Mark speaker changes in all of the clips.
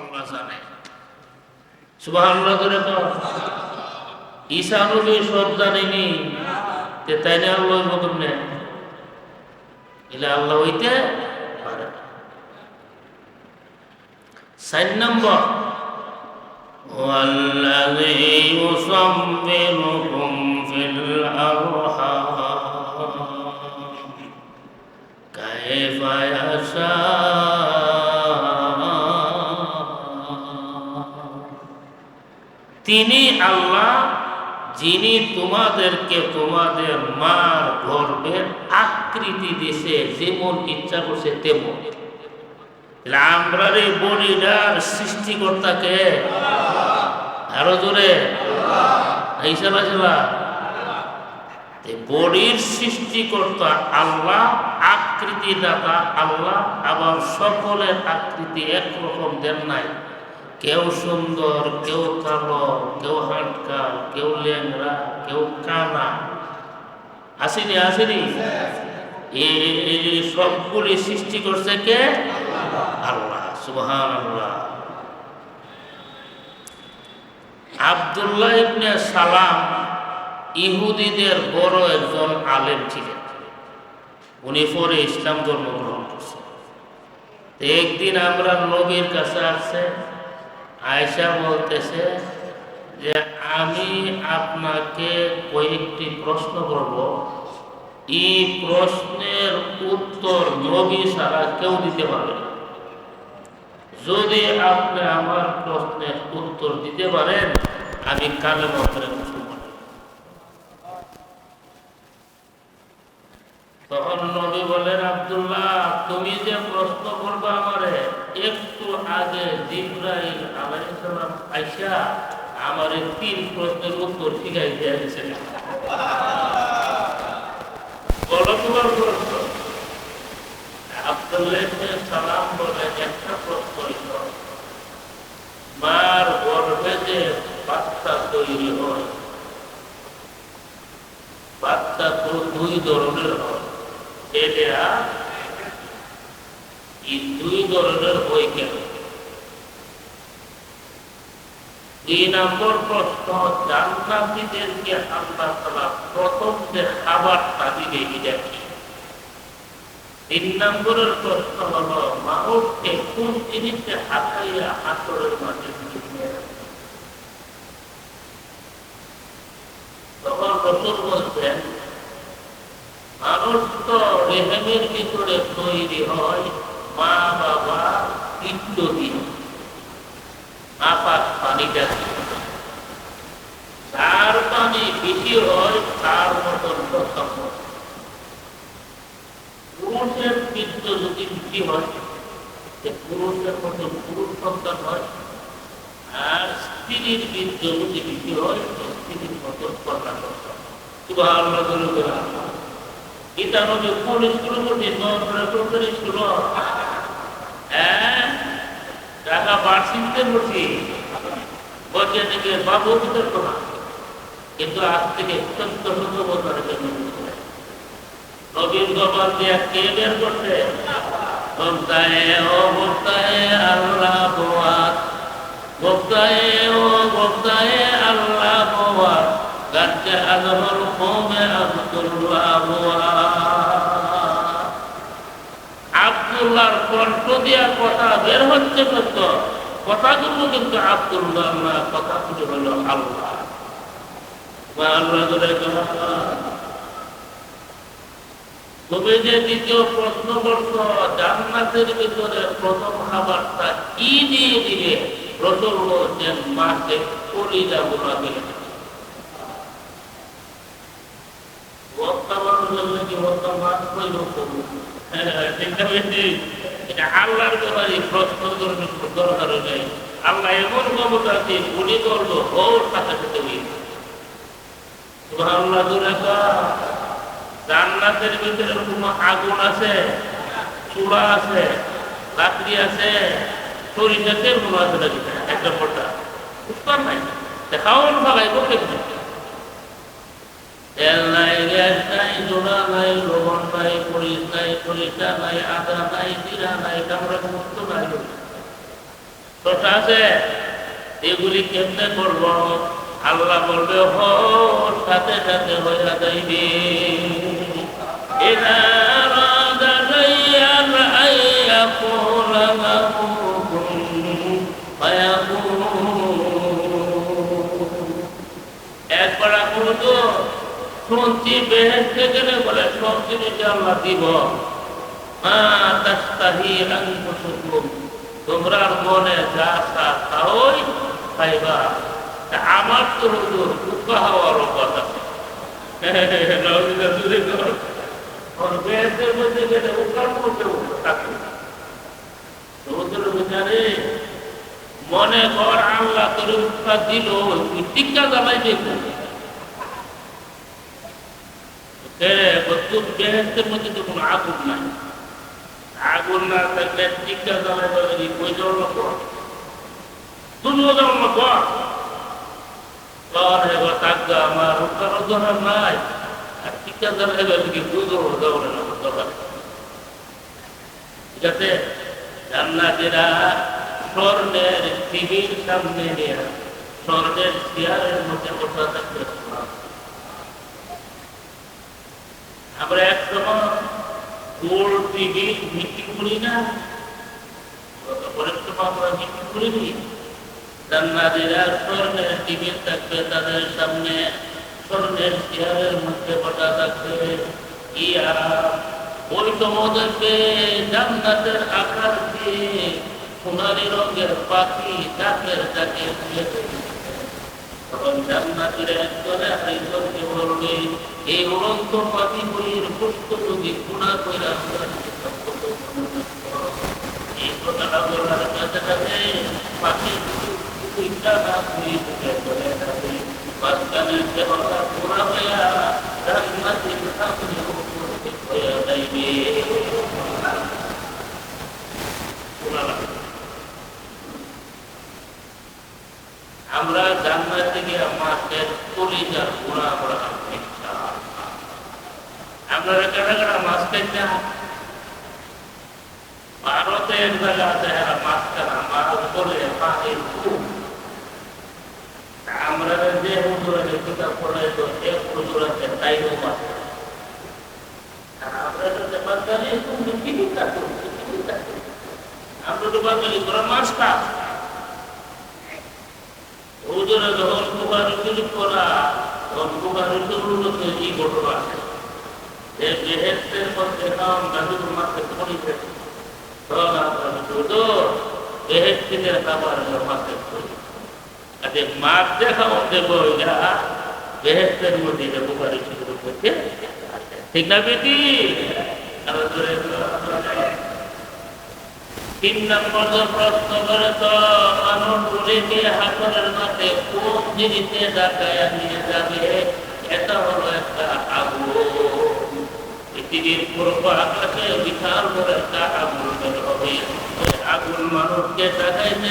Speaker 1: আল্লাহ জানে। সুবহানাল্লাহ করে তো ঈসা নবী সব জানেনি, তাই না আল্লাহ মতন নেই এলে আল্লাহ হইতে পারে। 4 নম্বর ওয়াল্লাযী ইউসাব্বিরুকুম ফিল আরহাম কাইফা ইয়াশা। তিনি আল্লাহ যিনি তোমাদেরকে তোমাদের মার গর্ভের আকৃতি দিছে, যেমন ইচ্ছা করছে তেমন। আমরা এই বডিটার সৃষ্টিকর্তাকে আরো জোরে বডির সৃষ্টিকর্তা আল্লাহ, আকৃতি দাতা আল্লাহ। আবার সকলের আকৃতি একরকম দেন নাই। কেউ সুন্দর, কেউ কালো, কেউ হাটকা, কেউ ল্যাংড়া, কেউ কানা। আসেনি আসেনি? এই সবগুলি সৃষ্টি করছে কে? আল্লাহ। সুবহানাল্লাহ। আব্দুল্লাহ ইবনে সালাম ইহুদিদের বড় একজন আলেম ছিলেন। উনি পরে ইসলাম ধর্ম গ্রহণ করছেন। একদিন আমরা নবীর কাছে আসছে, আয়েশা বলতেছে যে আমি আপনাকে কয়েকটি প্রশ্ন করব, এই প্রশ্নের উত্তর নবী ছাড়া কেউ দিতে পারবে না। যদি আপনি আমার প্রশ্নের উত্তর দিতে পারেন আমি কালেমা পড়ে মুসলমান। তখন নবী বলেন, আব্দুল্লাহ তুমি যে প্রশ্ন করবে আমারে, একটু আগে জিবরাইল আলাইহিস সালাম আয়েশা আমারে 3 প্রশ্নের উত্তর শিখাই দিয়ে গেছেন। বলো তোমার প্রশ্ন। আব্দুল্লাহ ইবনে সালাম বলেন, একটা প্রশ্ন হইল মার গর্ভে যে বাচ্চা তৈরি হয়, বাচ্চা তো 2 ধরনের হয়, এটা এই 2 ধরনের হয় কেন? 2 নম্বর প্রশ্ন, জান্নাতীদেরকে আল্লাহ তাআলা প্রথম যে খাবারটা দিবে এটা কি? 3 নম্বরের প্রশ্ন হলো মানুষকে কোন জিনিসে হাতাইয়া হাতরের মাঝে দিবে? তখন রাসূল বলছেন, মানুষ তো রেহেমের ভিতরে তৈরি হয় মা বাবা পিত্ত দিয়ে, আপাত পানিটা তার পানি বেশি হয় তার মতন প্রথম। পুরুষের পিত্ত যদি বেশি হয় পুরুষের মতন পুরুষ সন্তান হয়, আর স্ত্রীর বীর্য যদি বেশি হয় স্ত্রীর মতন কন্যা সন্তান। সুবহানাল্লাহ বলে এটা নবী কোন স্কুলে পড়ছি? নবী স্কুল ঢাকা বার্ষিকতে পড়ছি, বলছে থেকে বাবু বিতর্ক না, কিন্তু আজ থেকে 1400 বছরের জন্য নবীর জবান দিয়ে কে বের করছে? বক্তায়ে ও বক্তায়ে আল্লাহ বোয়াত, বক্তায়ে ও বক্তায়ে আল্লাহ বোয়াত, গাছে আজমল কৌমে আব্দুল্লাহ বোয়াত। আব্দুল্লাহর কণ্ঠ দিয়া কথা বের হচ্ছে সত্য, কথাগুলো কিন্তু আব্দুল্লাহ না, কথাগুলো হলো আল্লাহ। তুমি যে দ্বিতীয় প্রশ্ন করছো জান্নাতের ভিতরে প্রথম খাবারটা কি দিয়ে দিলে? রাসূল বলেন মাকে কলিজা বোনা দিলে। আল্লাহর ব্যাপারে প্রশ্ন দরকার নেই। আল্লাহ এমন ক্ষমতা আছে উনি করলো ওর সাথে সাথে জান্নাতের ভিতরে কোনো আগুন আছে, চূড়া আছে, লাকড়ি আছে, সরিষা তেল কোনো আছে নাকি? একটা ফোটা উত্তর নাই। খাওয়ান ভাগাই বলতে তেল নাই, গ্যাস নাই, জোড়া নাই, লবণ নাই, মরিচ নাই, সরিষা নাই, আদা নাই, জিরা নাই, কামড়া মুক্ত নাই। প্রশ্ন আছে এগুলি কেমনে করব? আল্লাহ বলবে সাথে সাথে হয়ে যাইবে। একবার তো শুনছি বেহেশতে গেলে বলে সব জিনিস আল্লাহ দিব। তোমরা মনে যা তাই খাইবা। আমার তো হুজুর উকা হওয়ারও কথা। বেহেশতের মধ্যে গেলে উকার মধ্যে থাকে। মনে কর আল্লাহ করে উৎসা দিল, টিকা জ্বালাইবে বেহেশতের মধ্যে তো কোনো আগুন নাই। আগুন না থাকলে টিকা জ্বালাইবে ওই জন্য তুমিও জন্ম কর থাকবে আমার উৎসাহ ধরার নাই। আর টিকা জ্বালাইবে কি বুঝো দৌড়ে না দরকার। ঠিক আছে, জান্নাতীরা স্বর্ণের টিভির সামনে নিয়ে স্বর্ণের চেয়ারের মধ্যে বসা থাকবে। আমরা এক সময় গোল টিভি মিটিং করি না, অনেক সময় আমরা মিটিং করিনি। জান্নাতীরা স্বর্ণের টিভি থাকবে তাদের সামনে, স্বর্ণের চেয়ারের মধ্যে বসা থাকবে। ইয়া ওই তোমাদেরকে জান্নাতের আকার দিয়ে সোনালি রঙের পাখি ডাকের ডাকে তখন জান্নাতীরা একজনে আরেকজনকে বলবে, এই উড়ন্ত পাখি বইয়ের পুষ্প যদি গুণা করে এই কথাটা বলার কাছে কাছে পাখি মাঝখানে দেহটা পুরা হইয়া জান্নাতের সামনে আমরা জান্নাতে গিয়ে আমাদের কলিজার গুণা আমরা আপনারা কারা কারা মাছ খাইতে? ভারতের জায়গাতে মাছ খানা মাছ করে পাখির খুব আমরা যে হুজুরে কিতাব পড়াইতো এক হুজুর আছে তাইও মাছ। আমরা তো বাঙালি আমরা তো বাঙালি তোরা মাছ খা। হুজুরে যখন কুমারী সুযোগ করা তখন কুমারী সুযোগ এই ঘটনা আছে যে বেহেশতের মধ্যে নাম গাজুর মাঠে পড়িতে তখন আমরা শুধু বেহেশতের খাবার মাঠে পড়ি। আচ্ছা মাছ দেখাও দেবো বেহেশতের মধ্যে কুমারী সুযোগ করছে, ঠিক না বেটি? তিন নম্বর প্রশ্ন করে তো মানুষ উড়েকে হাসরের মাঠে কোন জিনিসে ডাকায় নিয়ে যাবে? এটা হলো একটা আগুন। পৃথিবীর পূর্ব আকাশে বিশাল বড় একটা আগুন বের হবে। ওই আগুন মানুষকে ডাকাইতে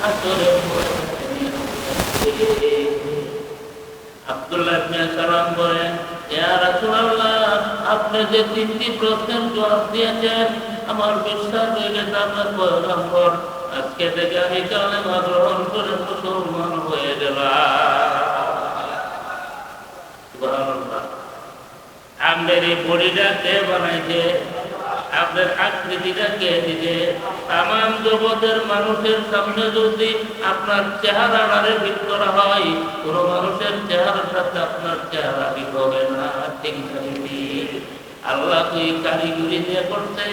Speaker 1: হাসরের আব্দুল্লাহ ইবনে সালাম বলেন, ইয়া রাসূলুল্লাহ, আপনি যে তিনটি প্রশ্নের জবাব দিয়েছেন আমার বিশ্বাস হয়ে গেছে আপনার পয়গম্বর। আজকে থেকে আমি কালেমা গ্রহণ করে মুসলমান হয়ে গেলাম। সুবহানাল্লাহ। আপনার এই বডিটা কে বানাইছে? আপনার আকৃতিটা কে দিছে? তামাম জগতের মানুষের সামনে যদি আপনার চেহারাটারে ঠিক করা হয়, কোন মানুষের চেহারার সাথে আপনার চেহারা ঠিক হবে না। ঠিক আল্লাহ তুই কারিগরি দিয়ে করতে,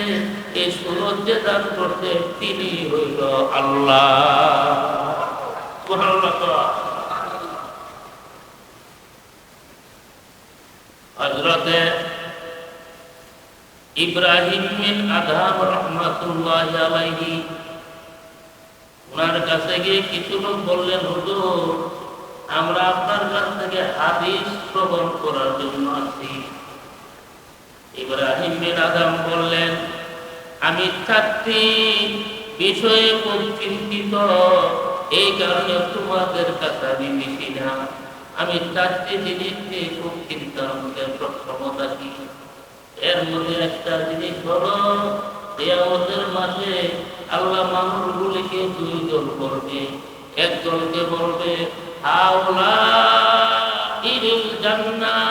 Speaker 1: এই সুরত যে দান করতে তিনি হইল আল্লাহ। হযরতে ইব্রাহিম বিন আদহাম রাহমাতুল্লাহি আলাইহি ওনার কাছে গিয়ে কিছু লোক বললেন, হুজুর আমরা আপনার কাছ থেকে হাদিস শ্রবণ করার জন্য আসি। ইব্রাহিম বিন আদম বললেন, আমি চারটি বিষয়ে খুব চিন্তিত, এই কারণে তোমাদের কাছে আমি বেশি না। আমি চারটি জিনিস নিয়ে খুব চিন্তার মধ্যে সক্ষমতা কি। এর মধ্যে একটা জিনিস হলো কিয়ামতের মাঠে আল্লাহ মানুষগুলিকে দুই দল করবে। একদলকে বলবে হাওলা ইরিল জান্নাহ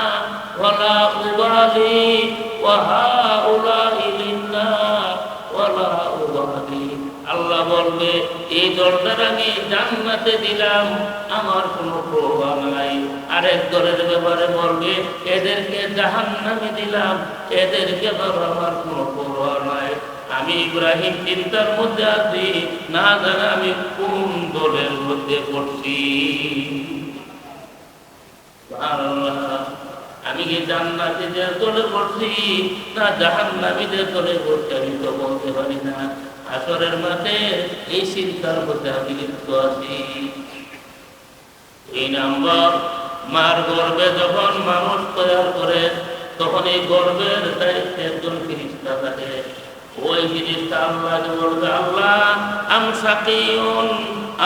Speaker 1: ওয়ালা উবালি ওয়া হাওলা ইলিন নার ওয়ালা উবালি। আল্লাহ বলবে এই দলটার আমি জান্নাতে দিলাম, আমার কোনো প্রভাব নাই। আরেক দলের ব্যাপারে বলবে এদেরকে জাহান্নামে দিলাম, এদেরকে আমার কোনো প্রভাব নাই। আমি ইব্রাহিম চিন্তার মধ্যে আছি, না জানে আমি কোন দলের মধ্যে পড়ছি। আমি কি জান্নাতীদের দলে পড়ছি না জাহান্নামীদের দলে পড়ছি আমি তো বলতে পারি না। আসরের মাঠে এই চিন্তার মধ্যে আমি লিপ্ত আছি। এই নাম্বার মার গর্ভে যখন মানুষ তৈরি করে তখন এই গর্ভের দায়িত্বে একজন ফেরেশতা থাকে। ওই ফেরেশতা আল্লাহকে বলবে আল্লাহ আম শাকিউন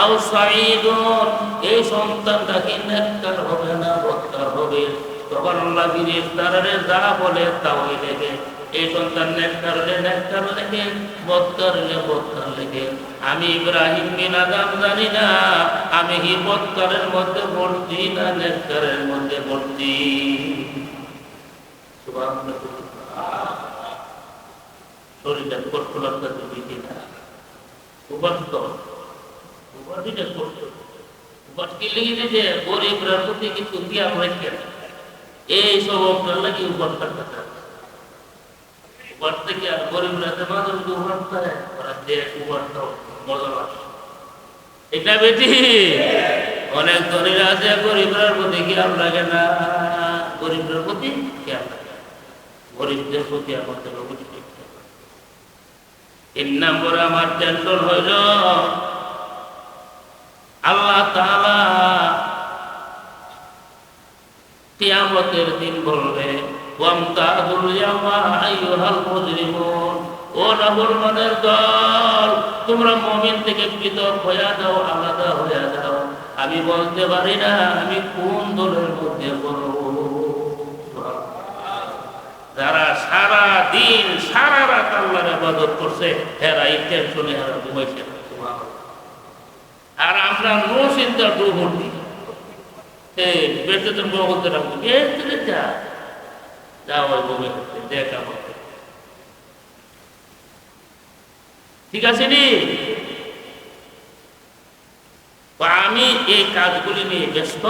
Speaker 1: আও সাঈদুন, এই সন্তানটা কি নেককার হবে না বদকার হবে? তখন আল্লাহ ফেরেশতারে যা বলে তাই লেখে। এই সন্তান নেককার হলে নেককার লেখে, বদকার হলে বদকার লেখে। আমি ইব্রাহিম বিন আদম জানি না আমি কি বদকারের মধ্যে পড়ছি না নেককারের মধ্যে পড়ছি। শরীরটা কষ্ট লাগতে দিদি না উপাস্ত উপাধিটা কষ্ট উপাস কি লিখে যে গরিবরা প্রতি কিছু দিয়া রেখে এই সব আপনার লাগে উপাস করতে উপাস থেকে আর গরিবরা মাঝে মধ্যে উপাস করে ওরা যে উপাসটা মজা লাগে। এটা বেটি অনেক ধনী আছে গরিবরার প্রতি খেয়াল লাগে না, গরিবরার প্রতি খেয়াল লাগে, গরিবদের প্রতি আমাদের অবশ্যই। 3 নম্বরে আমার টেনশন হইল আল্লাহ তাআলা কিয়ামতের দিন বলবে ওয়ামতাহুল ইয়াওমা আইয়ুহাল মুজরিমুন, ও নাফরমানের দল তোমরা মুমিন থেকে পৃথক হয়ে যাও, আলাদা হয়ে যাও। আমি বলতে পারি না আমি কোন দলের মধ্যে পড়ব। যারা সারা দিন সারা রাত আল্লাহর ইবাদত করছে এরা এই টেনশনে এরা ঘুমাইছে না। আর আমরা নো চিন্তা ডুবি বেঁচে তো বলতে রাখবো যা যাও ঘুমে দেখা বলতে ঠিক আছে নি। আমি এই কাজগুলি নিয়ে ব্যস্ত,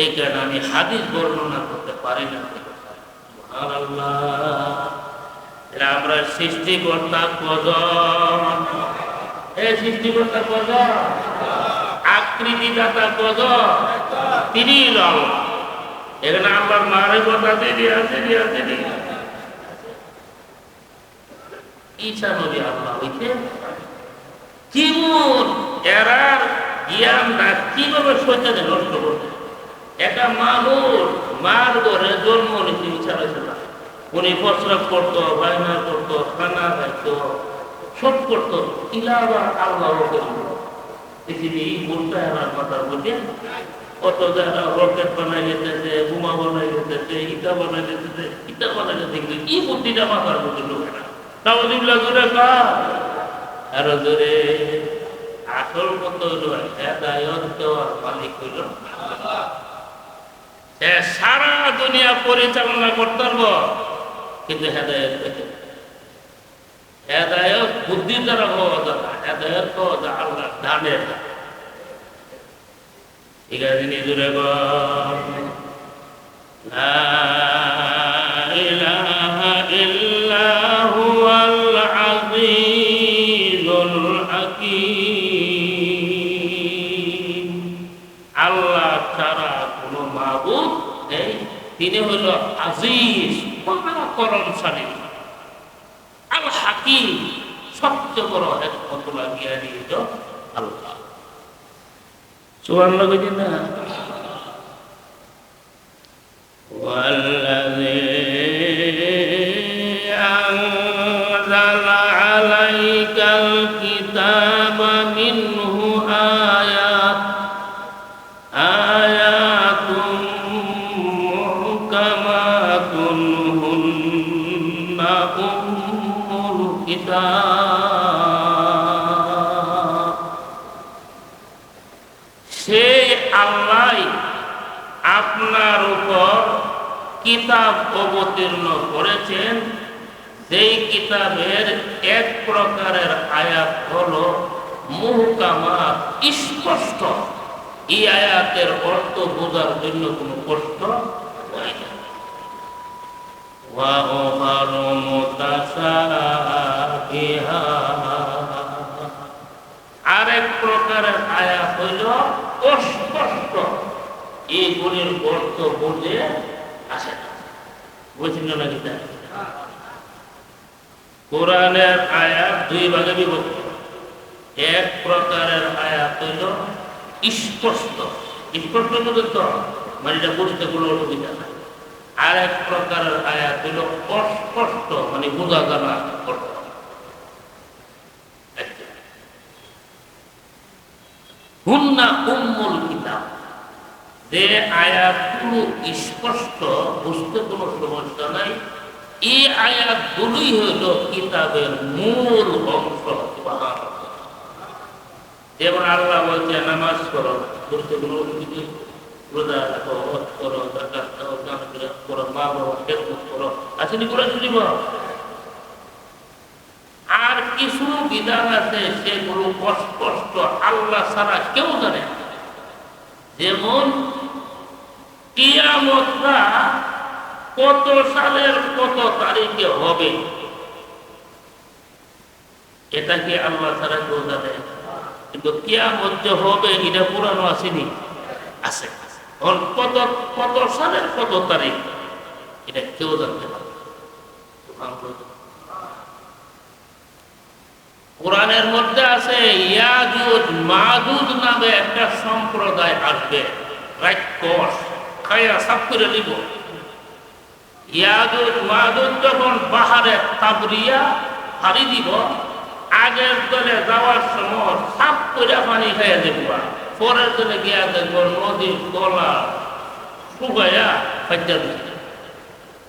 Speaker 1: এই কারণে আমি হাদিস বর্ণনা করতে পারি না। আমরা সৃষ্টিকর্তা কজন, এই সৃষ্টিকর্তা কজন, আকৃতিদাতা কজন, তিনি আল্লাহ। এখানে আল্লাহর মারে কথা দিয়ে আছে ঈসা নবী আল্লাহ হইতে কিমন এরার জ্ঞানটা কিভাবে শয়তানে নষ্ট করতে। একটা মানুষ মার ঘরে জন্ম নিতে ইচ্ছা হয়েছে না, উনি প্রস্রাব করতো, বায়না করতো, খানা খাইতো, সব করতো, ইলা আবার আল্লাহ পৃথিবী উল্টা এবার মাথার মধ্যে কত যারা রকেট বানাই যেতেছে, বোমা বানাই যেতেছে, ইটা বানাই যেতেছে, ইটা বানাই যেতে কি বুদ্ধিটা মাথার মধ্যে ঢোকে না। তাওজিবুল্লাহ জোরে কা আরো জোরে। আসল কত হলো হেদায়েত দেওয়ার মালিক হইল আল্লাহ। সারা দুনিয়া পরিচালনা করতে পারবো কিন্তু হেদায়েত পেতে, হেদায়েত বুদ্ধি দ্বারা হওয়া যায় না, হেদায়েত হওয়া যায় আল্লাহ দানের। ঠিক আছে নিজুরে আল্লাহ ছাড়া কোন মাবুদ নেই, তিনি হইল আজিজ পরাক্রমশালী, আল হাকিম সবচেয়ে বড় হিকমত লাগিয়ে দিয়েছ আল্লাহ। সুবহানাল্লাহ কইছেন না? ওয়াল্লাযী আনজালা আলাইকাল কিতাবা মিনহু আয়াতুম মুহকামাতুন হুন্না উম্মুল কিতাব আপনার উপর কিতাব অবতীর্ণ করেছেন, যেই কিতাবের এক প্রকারের আয়াত হলো মুহকামাত, স্পষ্ট। এই আয়াতের অর্থ বোঝার জন্য কোনো কষ্ট হয় না। আরেক প্রকারের আয়াত হইল অস্পষ্ট, এইগুলির অর্থ বুঝে আসে না। বুঝছেন না কি? কোরআনের আয়াত দুই ভাগে বিভক্ত। এক প্রকারের আয়াত হইল স্পষ্ট, স্পষ্ট পর্যন্ত মানে এটা বুঝতে কোনো অসুবিধা নাই। আর এক প্রকারের আয়াত হইল অস্পষ্ট, মানে বোঝা জানা অর্থ। হুন্না উম্মুল কিতাব, যে আয়াতগুলো স্পষ্ট, বুঝতে কোনো সমস্যা নাই, এই আয়াতগুলোই হইল কিতাবের মূল অংশ। যেমন আল্লাহ বলছে নামাজ করো, বুঝতে কোনো অসুবিধা, রোজা রাখো, হজ করো, যাকাত দাও, দান করো, মা বাবা খেদমত করো, আসেনি করে দিব। আর কিছু বিধান আছে সেগুলো অস্পষ্ট, আল্লাহ ছাড়া কেউ জানে না। যেমন কিয়ামতটা কত সালের কত তারিখে হবে, এটা কি আল্লাহ ছাড়া কেউ জানে? কিন্তু কিয়ামত যে হবে এটা পুরানো আসেনি, আছে। কত কত সালের কত তারিখ এটা কেউ জানতে পারে। কোরআনের মধ্যে আছে ইয়াজুজ মাজুজ নামে একটা সম্প্রদায় আসবে, রাক্ষস খায়া সাফ করে নিব। ইয়াজুজ মাজুজ যখন পাহাড়ে তাবরিয়া হারি দিব, আগের দলে যাওয়ার সময় সাফ করে পানি খাইয়া দেব, পরের দলে গিয়া দেখব নদীর গলা শুকাইয়া ফাইটা দিচ্ছে,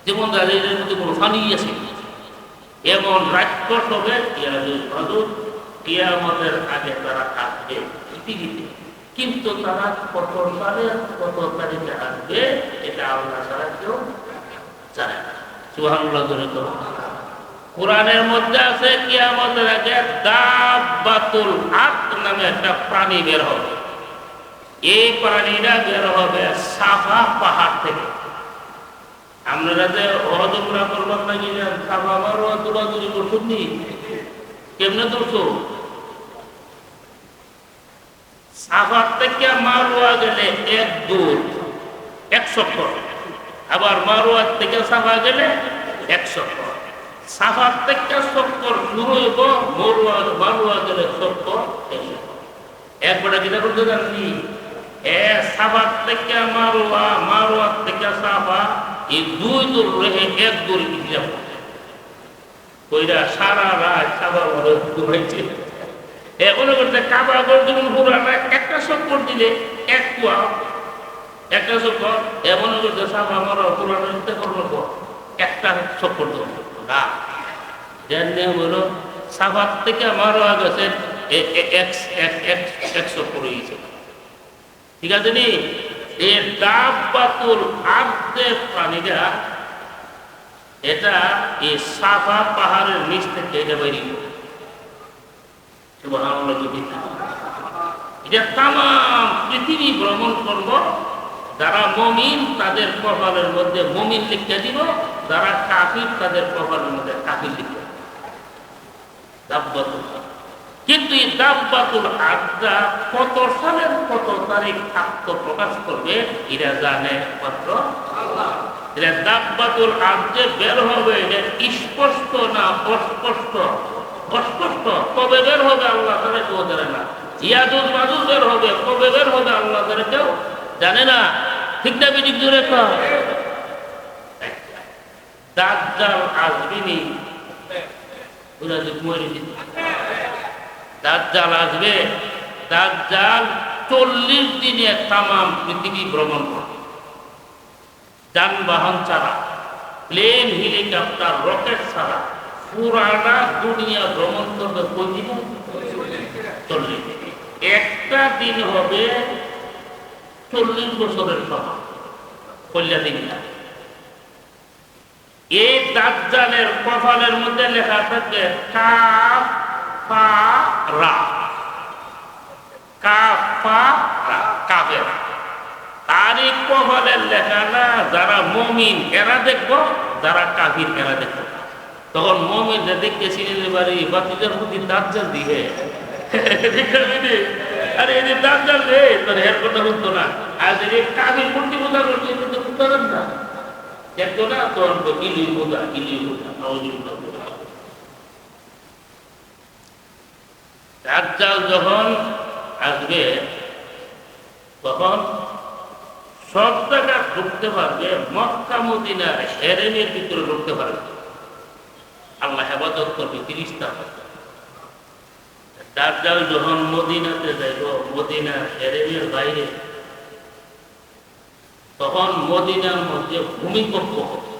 Speaker 1: যেমন এর মধ্যে কোনো পানি আছে। এমন রাক্ষস হবে ইয়াজুজ মাজুজ, কিয়ামতের আগে তারা আসবে পৃথিবীতে। কিন্তু তারা কত সালের কত তারিখে আসবে এটা আল্লাহ ছাড়া কেউ জানে না। সুবহানাল্লাহ ধরে তো কোরআনের মধ্যে আছে কিয়ামতের আগে দাব্বাতুল আরদ নামে একটা প্রাণী বের হবে। এই প্রাণীটা বের হবে সাফা পাহাড় থেকে। আপনারা যে হজ উমরা করবেন না, গেলেন সাফা মারওয়া দৌড়াদৌড়ি করছেন নি? কেমনে দৌড়ছো? সাফার থেকে মারওয়া গেলে এক দূর 100 ফুট, আবার মারওয়ার থেকে সাফা গেলে 100 ফুট। সাফার থেকে 70 শুরু হইব, মারওয়া গেলে 70 একবারে যেটা করতে জানি সাফার থেকে মারওয়া, মারওয়ার থেকে সাফা, এই দুই দূর রেখে এক দূর যাব কইরা সারা রাত সাফা ঘুরাইছে। মনে করতে কাবা গর্জন পুরানা একটা চক্কর দিলে এক কুয়া, একটা চক্কর এমন করতে সাফা মারা পুরানো করবো একটা চক্কর দেবো না। যার নিয়ম হলো সাফার থেকে মারা গেছে এক চক্কর হয়েছে, ঠিক আছে নি? এই দাব্বাতুল আরদের প্রাণীরা এটা এই সাফা পাহাড়ের নিচ থেকে এটা বেরিয়ে এটা তাম পৃথিবী ভ্রমণ করব। যারা মমিন তাদের কপালের মধ্যে মমিন লিখতে দিব, যারা কাফির তাদের কপালের মধ্যে কাফির লিখতে দিব। কিন্তু এই দাব্বাতুল আরদা কত সালের কত তারিখ আত্মপ্রকাশ করবে এরা জানে মাত্র আল্লাহ। এটা দাব্বাতুল আরদে বের হবে, এটা স্পষ্ট না অস্পষ্ট? অস্পষ্ট। কবে বের হবে আল্লাহ তারা কেউ জানে না। ইয়াজুজ মাজুজ বের হবে, কবে বের হবে আল্লাহ তারা কেউ জানে না। ঠিক না বিদিক জোরে কর। দাজ্জাল আসবেনি, দাজ্জাল আসবে। দাজ্জাল 40 দিনে তামাম পৃথিবী ভ্রমণ করবে, যানবাহন ছাড়া, প্লেন, হেলিকপ্টার, রকেট ছাড়া পুরানা দুনিয়া ভ্রমণ করবে। কই দিন? 40 দিন। একটা দিন হবে 40 বছরের সমান। কল্যা দিন না। এই দাজ্জালের কপালের মধ্যে লেখা থাকবে কাফারা, কাফারা, কাফের। তারই কপালের লেখা না, যারা মুমিন এরা দেখবো, যারা কাফির এরা দেখবো। তখন মুমিন দেখতে চিনে পারি বাতিজার প্রতি দাজ্জাল দিয়ে আরে এই দাজ্জাল রে, তোর এর কথা বলতো না। আর যদি কাফির মূর্তি পূজা করছে কিন্তু বুঝতে না, দেখতো না তোর ইলি পূজা, ইলি পূজা, দাজ্জাল যখন আসবে তখন সব জায়গা ঢুকতে পারবে, মক্কা মদিনার হেরেমের ভিতরে ঢুকতে পারবে। আল্লাহ হেফাজত করবে 30টা। দাজ্জাল যখন মদিনাতে যাইব, মদিনার হেরেমের বাইরে, তখন মদিনার মধ্যে ভূমিকম্প হবে।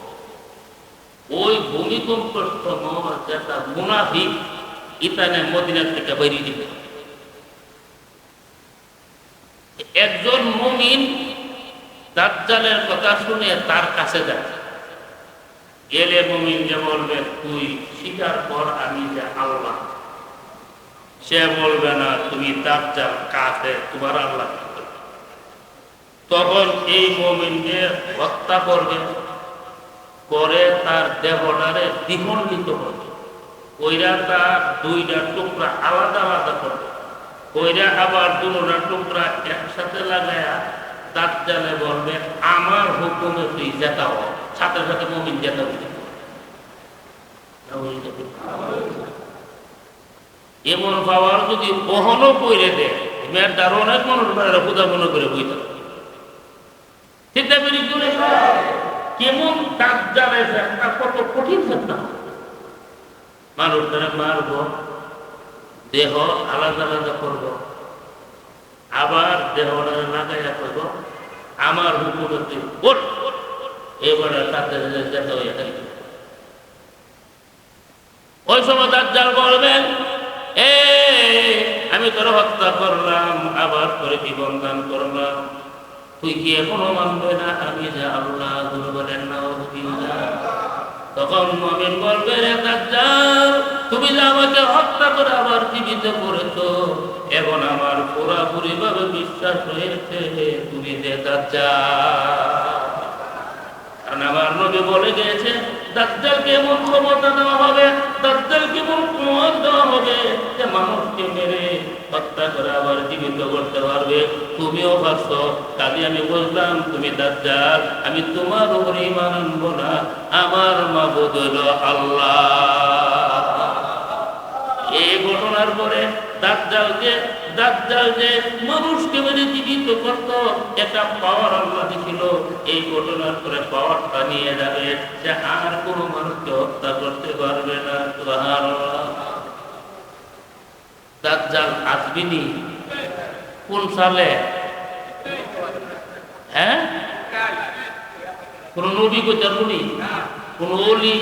Speaker 1: ওই ভূমিকম্পের সময় যেটা মুনাফিক ইতানে মদিনার থেকে বেরিয়ে দিবে। একজন মুমিন দাজ্জালের কথা শুনে তার কাছে যায়, গেলে মুমিন যে বলবে তুই স্বীকার কর আমি যে আল্লাহ। সে বলবে না তুমি দাজ্জাল কাফের, তোমার আল্লাহ। তখন এই মুমিনকে হত্যা করবে, করে তার দেহটারে দ্বিখণ্ডিত করবে, কইরা তার 2টা টুকরা আলাদা আলাদা করবে, কইরা আবার 2টা টুকরা একসাথে লাগায়া দাজ্জালে বলবে আমার হুকুমে তুই জেতাও। সাথে সাথে মুমিন জেতা হইবে। এমন পাওয়ার যদি কখনো কইরে দেয়, মেয়েটার অনেক মানুষ বেড়া পূজা মনে করে বইতে চিন্তা করি কেমন দাজ্জালে একটা কত কঠিন ঘটনা। মানুষটারে মারব, দেহ আলাদা আলাদা করব, আবার দেহটারে লাগাইয়া করব আমার হুকুমে তুই বল। এবারে তাদের যেতে হয়ে থাকবে। ওই সময় দাজ্জাল বলবেন এ আমি তোর হত্যা করলাম, আবার তোরে জীবন দান করলাম, তুই কি এখনো মানবে না আমি যে আল্লাহ? বলেন না। তখন মুমিন বলবে রে দাজ্জাল, তুমি যে আমাকে হত্যা করে আবার জীবিত করেছো, এখন আমার পুরাপুরি ভাবে বিশ্বাস হয়েছে তুমি যে দাজ্জাল। কারণ আমার নবী বলে গিয়েছে দাজ্জালকে এমন ক্ষমতা দেওয়া হবে, দাজ্জালকে এমন প্রমাণ দেওয়া হবে যে মানুষকে মেরে হত্যা করে আবার জীবিত করতে পারবে। তুমিও পারছো, কাজে আমি বুঝলাম তুমি দাজ্জাল। আমি তোমার উপরে ঈমান আনবো না, আমার মাবুদ হলো আল্লাহ। এই ঘটনার পরে দাজ্জাল যে মানুষকে মেরে জীবিত করত, এটা পাওয়ার আল্লাহ ছিল। এই ঘটনার পরে পাওয়ারটা নিয়ে যাবে, যে আর কোনো মানুষকে হত্যা করতে পারবে না। সুবহানাল্লাহ। দাজ্জাল আসবেনি কোন সালে? হ্যাঁ, কোন নবী কইতে পারবনি, কোন ওলি,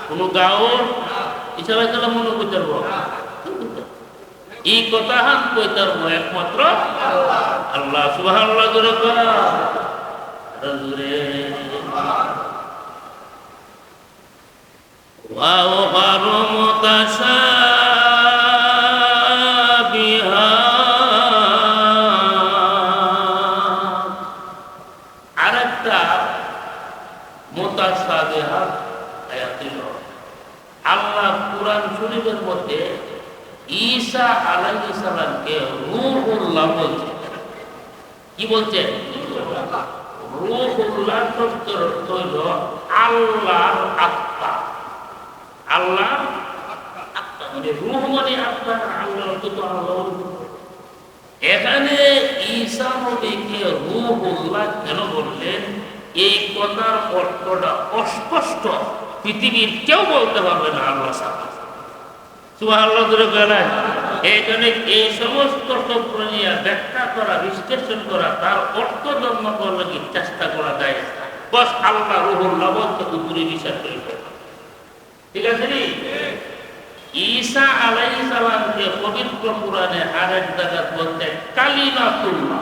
Speaker 1: কোন গাঁওর ইশারা করে মনে করতে পারবো? এই কথা হান কইতে পারবো একমাত্র আল্লাহ। সুবহানাল্লাহ জোরে কর। ওয়া ওয়ারু মুতাশাবিহা। আরেকটা মুতাশাবিহা আয়াত আল্লাহ কুরআন শরীফের মধ্যে ঈসা আলাইহিস সালামকে রূহুল্লাহ বলছে। কি বলছে? রূহুল্লাহ শব্দের অর্থ হইল আল্লাহর আত্মা। আল্লাহর আত্মা মানে রূহ মানে আত্মা, আল্লাহর অর্থ তো আল্লাহ। এখানে ঈসা নবীকে রূহুল্লাহ কেন বললেন? এই কথার অর্থটা অস্পষ্ট, পৃথিবীর কেউ বলতে পারবে না আল্লাহ ছাড়া। সুবহানাল্লাহ জোরে বলেন। এই জন্য এই সমস্ত শব্দ নিয়ে ব্যাখ্যা করা, বিশ্লেষণ করা, তার অর্থ জন্ম করলে কি চেষ্টা করা যায়, বস আল্লাহ রূহুল্লাহ বলতে উপরে বিশ্বাস করি। ঠিক আছে নি? ঈসা আলাইহিস সালামকে পবিত্র কুরআনে আরেক জায়গায় বলতে কালিমাতুল্লাহ।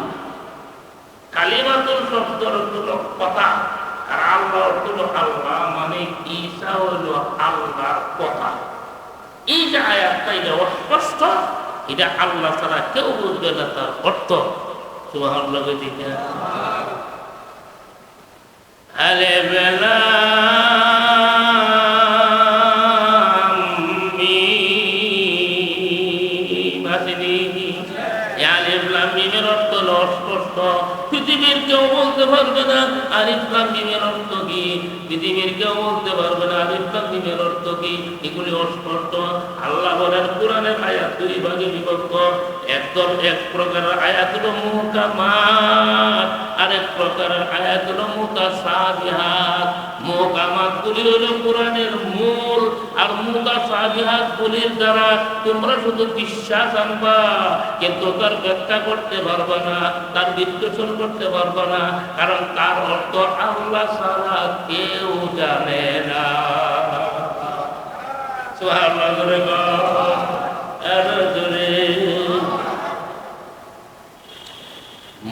Speaker 1: কালিমাতুল শব্দের হলো কথা, আর আল্লাহ হলো আল্লাহ, মানে ঈসা হলো আল্লাহর কথা। এই যে আয়াতটা, এটা অস্পষ্ট, এটা আল্লাহ ছাড়া কেউ বুঝবে না তার অর্থ। সুবহানাল্লাহ দিকে আরে বেলা পৃথিবীর কেউ বলতে পারবে না আলিফ লাম মিমের অর্থ কি, পৃথিবীর কেউ বলতে পারবে না আলিফ লাম মিমের অর্থ কি। এগুলি অস্পষ্ট। আল্লাহ বলেন কোরআনের আয়াত দুই ভাগে বিভক্ত। এক প্রকারের আয়াত হলো মুহকামাত, আরেক প্রকারের আয়াত হলো মুতাশাবিহাত। মুহকামাত গুলি হলো কোরআনের মূল, আর মুতাশাবিহাত গুলির দ্বারা তোমরা শুধু বিশ্বাস আনবা, কিন্তু তার ব্যাখ্যা করতে পারবে না, তার বিশ্লেষণ করতে পারবে না, কারণ তার অর্থ আল্লাহ ছাড়া কেউ জানে না।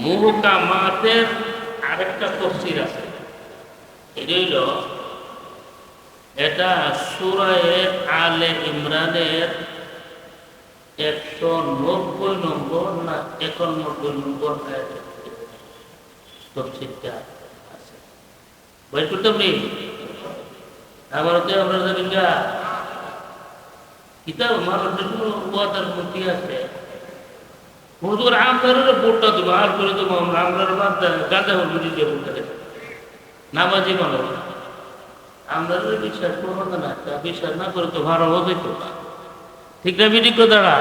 Speaker 1: মুহকামাতের আরেকটা তাফসীর আছে, এটা সূরা আলে ইমরানের 190 নম্বর না 91 নম্বর আয়াতের তাফসীরটা আছে। বই করতে পারি আমার তো আমরা জানি না কিতাব মানুষের ওয়াদার মধ্যে আছে। হুজুর আমরার ভোটটা দেব, আর করে দেবো আমরার বাদ গাঁজা হল দিয়ে ভোটটা দেব, নামাজি মানুষ আমরা বিশ্বাস করবো না, বিশ্বাস না করে তো ভালো হতে তো না। ঠিক না বিধিক দ্বারা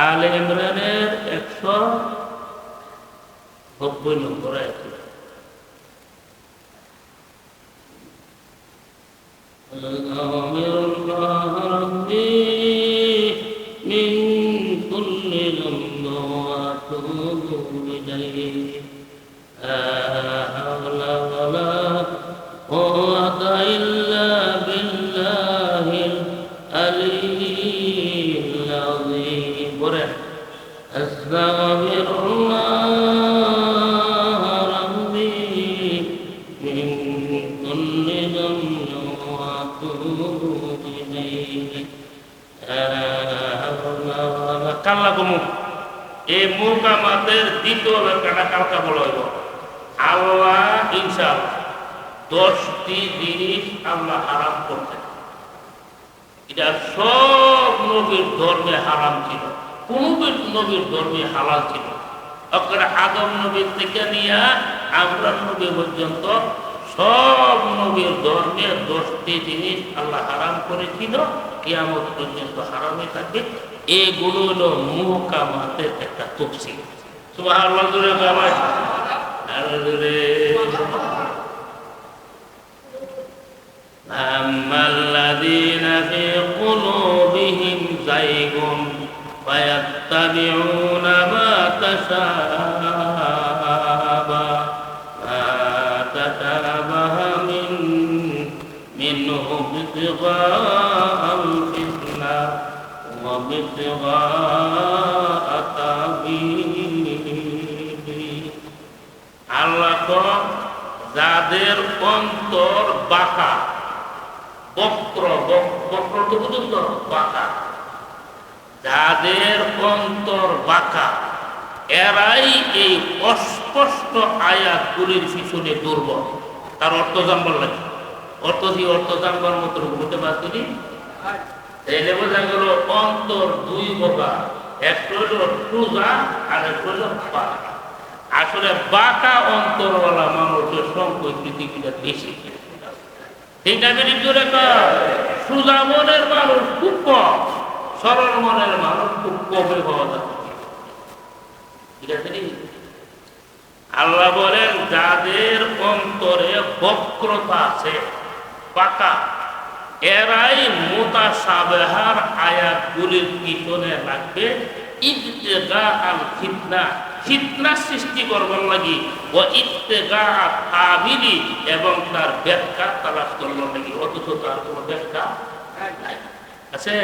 Speaker 1: আলে ইমরানের 190 নম্বর আয়াত। এই মুহকামাতের দ্বিতীয় ব্যাখ্যাটা কালকা বলা হইব। আল্লাহ ইনশাআল্লাহ 10টি জিনিস আল্লাহ হারাম করতেন, এটা সব নবীর ধর্মে হারাম ছিল, কোন নবীর ধর্মে হালাল ছিল। আপনারা আদম নবীর থেকে নিয়ে আমরা নবী পর্যন্ত সব নবীর ধর্মে 10টি জিনিস আল্লাহ হারাম করেছিল, কিয়ামত পর্যন্ত হারামে থাকবে। এগুলো হলো মুহকামাতের একটা তাফসীর। সুবহানাল্লাহ জোরে বাবা আরে আম্মাল্লাযীনা ফী কুলূবিহিম যায়গুন ফায়াত্তাবিউনা মা তাশাবাহা মিনহু ইবতিগাআল ফিতনাহ ওয়া ইবতিগাআ তা'বীলিহি। আল্লাহ যাদের অন্তর বাঁকা, বক্র তো বুঝুন তো, বাঁকা, যাদের অন্তর বাঁকা, এরাই এই অস্পষ্ট আয়াতগুলির পিছনে দুর্বল। তার অর্থ জানবার লাগে, অর্থ জানবার মতো বলতে পারছি। তাইলে বোঝা গেল অন্তর দুই প্রকার, একটা হইল সোজা আর একটা হইল বাঁকা। আসলে বাঁকা অন্তরওয়ালা মানুষের সংখ্যা পৃথিবীটা বেশি। ঠিক আছে, সোজা মনের মানুষ খুব কম, সরল মনের মানুষ খুব কমে পাওয়া যায়। ঠিক আছে, আল্লাহ বলেন যাদের অন্তরে বক্রতা আছে, বাঁকা, এরাই মুতাশাবিহার আয়াতগুলির পিছনে লাগবে ইবতিগাআল ফিতনা, ফিতনা সৃষ্টি করবার লাগি, ও ইবতিগা তা'বীলি, এবং তার ব্যাখ্যা তালাশ করবার লাগি। অথচ তার কোনো ব্যাখ্যা নাই আছে।